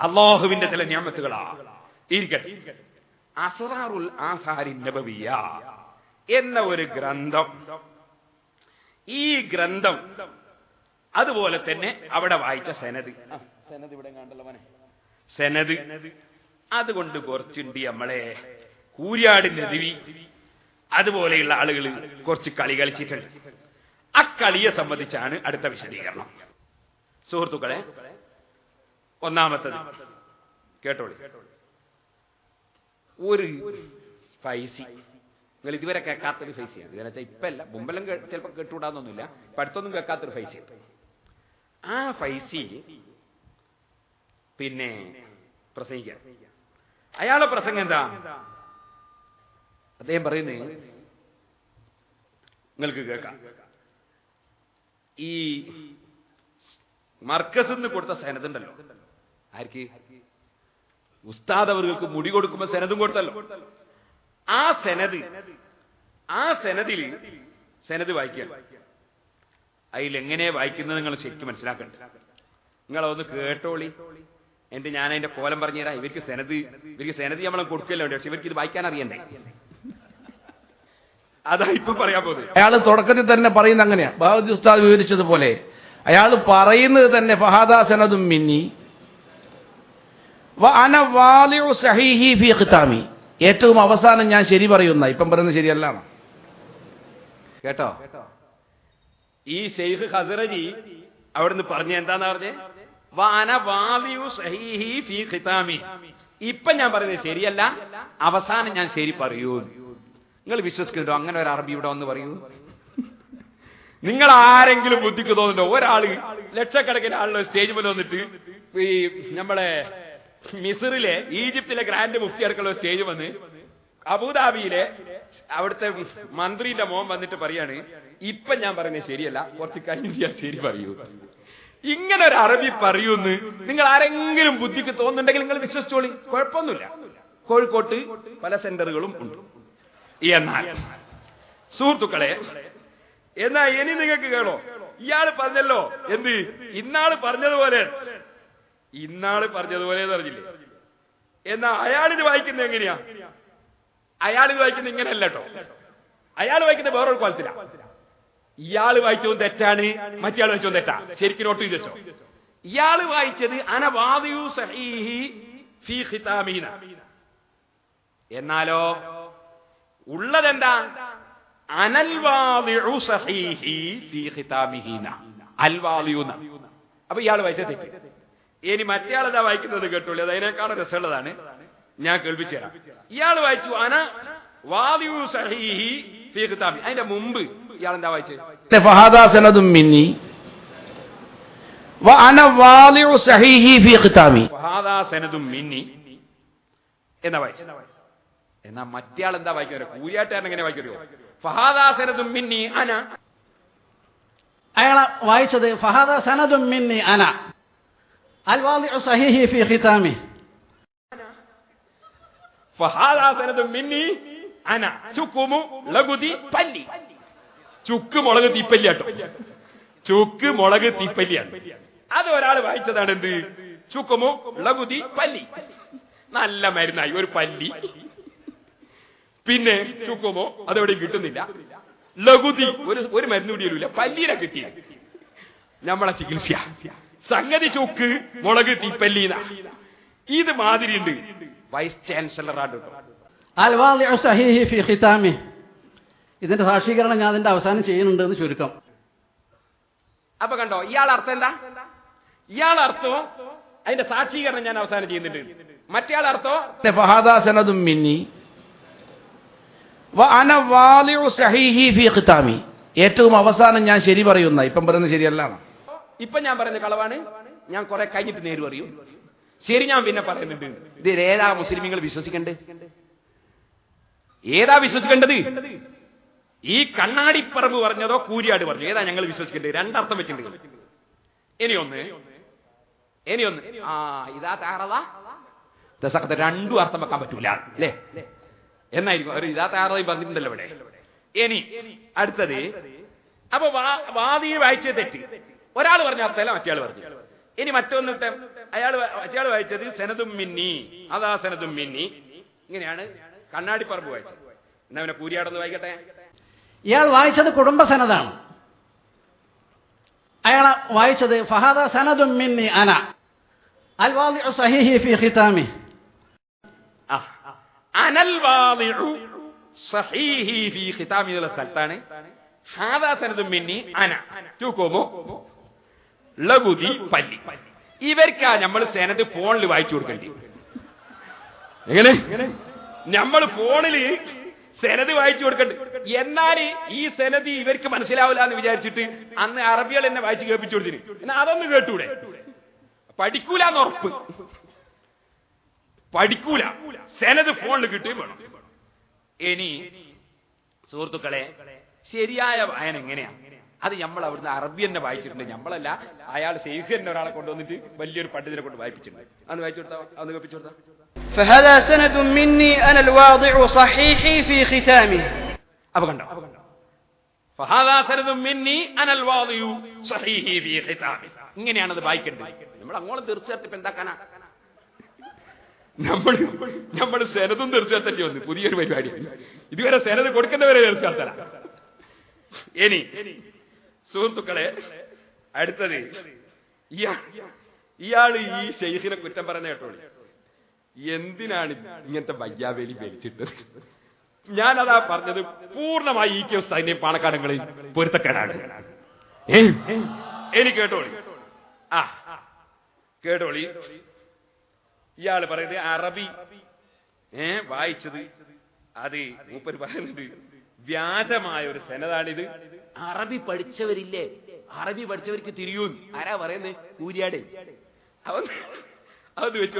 അള്ളാഹുവിന്റെ ചില നിഅമത്തുകളാ ഇരിക്കട്ടെ. അസ്റാറുൽ ആസാരി നബവിയ്യ എന്ന ഒരു ഗ്രന്ഥം, ഈ ഗ്രന്ഥം അതുപോലെ തന്നെ അവിടെ വായിച്ച സനദ് ഇവിടെ കണ്ടല്ലോ മോനെ, സനദ് അതുകൊണ്ട് കുറച്ചുണ്ട് നമ്മളെ കൂരിയാട് നദവി അതുപോലെയുള്ള ആളുകൾ കുറച്ച് കളി കളിച്ചിട്ടുണ്ട്. ആ കളിയെ സംബന്ധിച്ചാണ് അടുത്ത വിശദീകരണം. സുഹൃത്തുക്കളെ, ഒന്നാമത്തത് കേട്ടോളി. ഒരു സ്പൈസി, നിങ്ങൾ ഇതുവരെ കേൾക്കാത്തൊരു ഫൈസിയാണ്. ഇതെന്ന് ഇപ്പല്ല, മുമ്പെല്ലാം ചിലപ്പോൾ കേട്ടുകൂടാന്നൊന്നുമില്ല, ഇപ്പൊ അടുത്തൊന്നും കേൾക്കാത്തൊരു ഫൈസി. ആ ഫൈസി പിന്നെ പ്രസംഗിക്കാൻ, അയാളുടെ പ്രസംഗം എന്താ? അദ്ദേഹം പറയുന്നത് നിങ്ങൾക്ക് കേൾക്കാം. ഈ മർക്കസിന്ന് കൊടുത്ത സനതുണ്ടല്ലോ, ആർക്ക്? ഉസ്താദ് അവർക്ക് മുടി കൊടുക്കുമ്പോ സനതും കൊടുത്തല്ലോ. ആ സനദിൽ സനത് വായിക്കുക. അതിലെങ്ങനെ വായിക്കുന്നത് നിങ്ങൾ ശരിക്കും മനസ്സിലാക്കണ്ട. നിങ്ങളതൊന്ന് കേട്ടോളി. എന്നിട്ട് ഞാൻ അതിന്റെ കോലം പറഞ്ഞുതരാം. ഇവർക്ക് സനത് നമ്മളെ കൊടുക്കല്ലോ, പക്ഷെ ഇവർക്ക് ഇത് വായിക്കാൻ അറിയണ്ടേ? അതാ ഇപ്പൊ പറയാൻ പോകുന്നത്. അയാൾ തുടക്കത്തിൽ തന്നെ പറയുന്നത് അങ്ങനെയാ, ബഹാദി ഉസ്താദ് വിവരിച്ചതുപോലെ അയാൾ പറയുന്നത് തന്നെ ഫഹാദാ സനദും മിന്നി വ അന വാലിഉ സഹീഹി ഫീ ഖിതാമി, ഏറ്റവും അവസാനം ഞാൻ ശരി പറയുന്ന. ഇപ്പം പറയുന്നത് ശരിയല്ല കേട്ടോ. ഈ ശൈഖ് ഖസറജി അവിടുന്ന് പറഞ്ഞ എന്താന്ന് പറഞ്ഞേ? വ അന വാലിഉ സഹീഹി ഫീ ഖിതാമി. ഇപ്പൊ ഞാൻ പറയുന്നത് ശരിയല്ല, അവസാനം ഞാൻ ശരി പറയൂ. നിങ്ങൾ വിശ്വസിക്കുന്നുണ്ടോ അങ്ങനെ ഒരു അറബി ഇവിടെ വന്ന് പറയൂ? നിങ്ങൾ ആരെങ്കിലും ബുദ്ധിക്ക് തോന്നുന്നുണ്ടോ? ഒരാള് ലക്ഷക്കണക്കിന് ആളുടെ സ്റ്റേജ് മുന്നിൽ വന്നിട്ട് ഈ നമ്മളെ മിസ്റിലെ ഈജിപ്തിലെ ഗ്രാൻഡ് മുഫ്തി അടക്കമുള്ള സ്റ്റേജ് വന്ന് അബുദാബിയിലെ അവിടുത്തെ മന്ത്രിന്റെ മോൻ വന്നിട്ട് പറയാണ്, ഇപ്പൊ ഞാൻ പറയുന്നത് ശരിയല്ല, കുറച്ച് കഴിഞ്ഞ് ഞാൻ ശരി പറയൂ. ഇങ്ങനെ ഒരു അറബി പറയൂന്ന് നിങ്ങൾ ആരെങ്കിലും ബുദ്ധിക്ക് തോന്നുന്നുണ്ടെങ്കിൽ നിങ്ങൾ വിശ്വസിച്ചോളി, കുഴപ്പമൊന്നുമില്ല. കോഴിക്കോട്ട് പല സെന്ററുകളും ഉണ്ട്. എന്നാൽ സുഹൃത്തുക്കളെ, എന്നാ ഇനി നിങ്ങൾക്ക് കേളോ, ഇയാള് പറഞ്ഞല്ലോ എന്ത്? ഇന്നാള് പറഞ്ഞതുപോലെ പറഞ്ഞില്ലേ? എന്നാ അയാളിത് വായിക്കുന്നത് എങ്ങനെയാ? അയാളിത് വായിക്കുന്നത് ഇങ്ങനെയല്ല കേട്ടോ. അയാൾ വായിക്കുന്നത് വേറൊരു കോലത്തിലാ. ഇയാള് വായിച്ചതും തെറ്റാണ്, മറ്റേയാൾ വായിച്ചതും തെറ്റാ. ശരിക്കും നോട്ട് ചെയ്ത് വെച്ചോ. ഇയാള് വായിച്ചത് അന വാദിഉ സഹീഹി ഫീ ഖിതാമീന, എന്നാലോ ഉള്ളതെന്താ? അനൽ വാദിഉ സഹീഹി ഫീ ഖിതാമിഹിന അൽ വാദിഉന. അപ്പൊ ഇയാൾ വായിച്ചത് തെറ്റ്. ഇനി മറ്റേയാൾ എന്താ വായിക്കുന്നത് കേട്ടോളൂ, അത് അതിനേക്കാളും രസമുള്ളതാണ്, ഞാൻ കേൾപ്പിച്ചു തരാം. ഇയാൾ വായിച്ചു അന വാദിഉ സഹീഹി ഫീ ഖിതാമി. അതിന്റെ മുമ്പ് ഇയാൾ എന്താ വായിച്ചത്? ഫഹാദാ സനദും മിന്നി വ അന വാദിഉ സഹീഹി ഫീ ഖിതാമി. ഫഹാദാ സനദും മിന്നി എന്നാ വായിച്ചത്. എന്നാ മറ്റേയാൾ എന്താ വായിക്കുന്നത്? കൂരിയാട്ടുകാരൻ എങ്ങനെ വായിക്കറിയോ? ഫഹാദാ സനദും മിന്നി അന. അയാൾ വായിച്ചത് ഫഹാദാ സനദും മിന്നി അന അൽ വാദിഉ സഹീഹി ഫീ ഖിതാമി. ഫഹാദാ സനദും മിന്നി അന ചുക്കുമു ലഗുദി പല്ലി. ചുക്ക് മുളക് തീപ്പല്ലിയാട്ടോ, ചുക്ക് മുളക് തീപ്പല്ലിയാണ്. അത് ഒരാൾ വായിച്ചതാണ് എന്ത്? ചുക്കുമു ലഗുദി പല്ലി. നല്ല മരുന്നായി ഒരു പല്ലി. പിന്നെ ചുക്കുമോ അതെവിടെയും കിട്ടുന്നില്ല. ലഘുതി ഒരു മരുന്ന് പിടിയില്ല, പല്ലീനെ കിട്ടിയ നമ്മളെ ചികിത്സ. സംഗതി ചുക്ക് മുളക് തീപ്പല്ലീന. ഇത് മാതിരി ഉണ്ട്. വൈസ് ചാൻസലറാണ് അൽ വാദിഉ സഹീഹി ഫീ ഖിതാമി. ഇതിന്റെ സാക്ഷീകരണം ഞാൻ അതിന്റെ അവസാനം ചെയ്യുന്നുണ്ട് എന്ന് ചുരുക്കം. അപ്പൊ കണ്ടോ, ഇയാൾ അർത്ഥം എന്താ? ഇയാൾ അർത്ഥം അതിന്റെ സാക്ഷീകരണം ഞാൻ അവസാനം ചെയ്യുന്നുണ്ട്. മറ്റേയാൾ അർത്ഥം ഫഹാദാ സനദും മിന്നി വ അന വാദിഉ സഹീഹി ഫീ ഖിതാമി, ഏറ്റവും അവസാനം ഞാൻ ശരി പറയുന്ന. ഇപ്പം പറയുന്നത് ശരിയല്ല. ഇപ്പൊ ഞാൻ പറയുന്ന കളവാണ്, ഞാൻ കുറെ കഴിഞ്ഞിട്ട് നേര് പറയും. ശരി, ഞാൻ പിന്നെ പറയുന്നുണ്ട്. ഇത് ഏതാ മുസ്ലിമീങ്ങൾ വിശ്വസിക്കേണ്ടത്? ഏതാ വിശ്വസിക്കേണ്ടത്? ഈ കണ്ണാടിപ്പറമ്പ് പറഞ്ഞതോ കൂരിയാട് പറഞ്ഞു? ഏതാ ഞങ്ങൾ വിശ്വസിക്കേണ്ടത്? രണ്ടർത്ഥം വെച്ചിട്ടുണ്ട്. ഇനിയൊന്ന് ഇതാ താറതാ രണ്ടും അർത്ഥം വെക്കാൻ പറ്റൂല അല്ലേ? എന്നായിരിക്കും ഒരു ഇതാ താറതായി പറഞ്ഞിട്ടുണ്ടല്ലോ ഇവിടെ. ഇനി അടുത്തത്, അപ്പൊ വാദി വായിച്ചത് തെറ്റ്. ഒരാൾ പറഞ്ഞ അർത്ഥമല്ല മറ്റേയാൾ പറഞ്ഞു. ഇനി മറ്റൊന്നിട്ട് അയാൾ വായിച്ചത് സനദും മിന്നി, അതാ സനദും മിന്നി. ഇങ്ങനെയാണ് കണ്ണാടിപ്പറമ്പ് വായിച്ചത്. എന്നാ പിന്നെ കൂരിയാടൊന്ന് വായിക്കട്ടെ. ഇയാൾ വായിച്ചത് കുടുംബ സനദാണ്. അയാൾ വായിച്ചത് ഫഹാദ സനദും മിന്നി അന അൽ വാദിഉ സഹീഹി ഫീ ഖിതാമി. അനൽ വാദിഉ സഹീഹി ഫീ ഖിതാമി എന്നുള്ള സ്ഥലത്താണ് ഹാദാ സനദും മിന്നി അന ചൂക്കോമോ ലഘുതി പല്ലി. ഇവർക്കാ നമ്മൾ സനദ് ഫോണിൽ വായിച്ചു കൊടുക്കേണ്ടി. എങ്ങനെ നമ്മൾ ഫോണിൽ സനദ് വായിച്ചു കൊടുക്കണ്ട്. എന്നാൽ ഈ സനദ് ഇവർക്ക് മനസ്സിലാവില്ല എന്ന് വിചാരിച്ചിട്ട് അന്ന് അറബികൾ എന്നെ വായിച്ച് കേൾപ്പിച്ചു കൊടുത്തിന്. എന്നാൽ അതൊന്നും കേട്ടൂടെ? പഠിക്കൂല എന്ന് ഉറപ്പ്. പഠിക്കൂല. സനദ് ഫോണിൽ കിട്ടുകയും വേണം. ഇനി സുഹൃത്തുക്കളെ, ശരിയായ വായന എങ്ങനെയാ? അത് നമ്മൾ അവിടുന്ന് അറബി തന്നെ വായിച്ചിട്ടുണ്ട്. നമ്മളല്ല, അയാൾ ശൈഖ് തന്നെ ഒരാളെ കൊണ്ടുവന്നിട്ട് വലിയൊരു പണ്ഡിതനെ കൊണ്ട് വായിപ്പിച്ചിട്ടുണ്ട്. അന്ന് വായിച്ചു കൊടുത്താ, അന്ന് കേൾപ്പിച്ചു കൊടുത്താ. فهذا سند مني أنا الواضع صحيحي في ختامه. അപ്പൊ കണ്ടോ, فهذا سند مني أنا الواضع صحيحي في ختامه. ഇങ്ങനെയാണത് വായിക്കേണ്ടത്. നമ്മൾ അങ്ങോളം തീർച്ചയായിട്ടും ഇപ്പൊ എന്താക്കാനാ? നമ്മൾ സനദും തീർച്ചയായിട്ടും വന്നു. പുതിയൊരു പരിപാടി. ഇതുവരെ സനദ് കൊടുക്കുന്നവരെ തീർച്ചയായിട്ടല്ല. ഇനി സുഹൃത്തുക്കളെ, അടുത്തത് ഇയാള് ഈ ശൈഖിനെ കുറ്റം പറഞ്ഞ കേട്ടോളി. എന്തിനാണ് ഇങ്ങനത്തെ വയ്യാവേലി വലിച്ചിട്ടത്? ഞാനതാ പറഞ്ഞത്, പൂർണ്ണമായി ഈ ഉസ്താദിന്റെയും പാണക്കാടങ്ങളിൽ പൊരുത്തക്കേടാണ്. എനിക്ക് കേട്ടോളി, കേട്ടോളി. ഇയാള് പറയുന്നത് അറബി വായിച്ചത് അത് മൂപ്പര് പറയുന്നത് വ്യാജമായ ഒരു സനദാണിത്. അറബി പഠിച്ചവരില്ലേ, അറബി പഠിച്ചവർക്ക് തിരിയൂന്ന് ആരാ പറയുന്നത്? കൂരിയാടെ. അത് വെച്ചു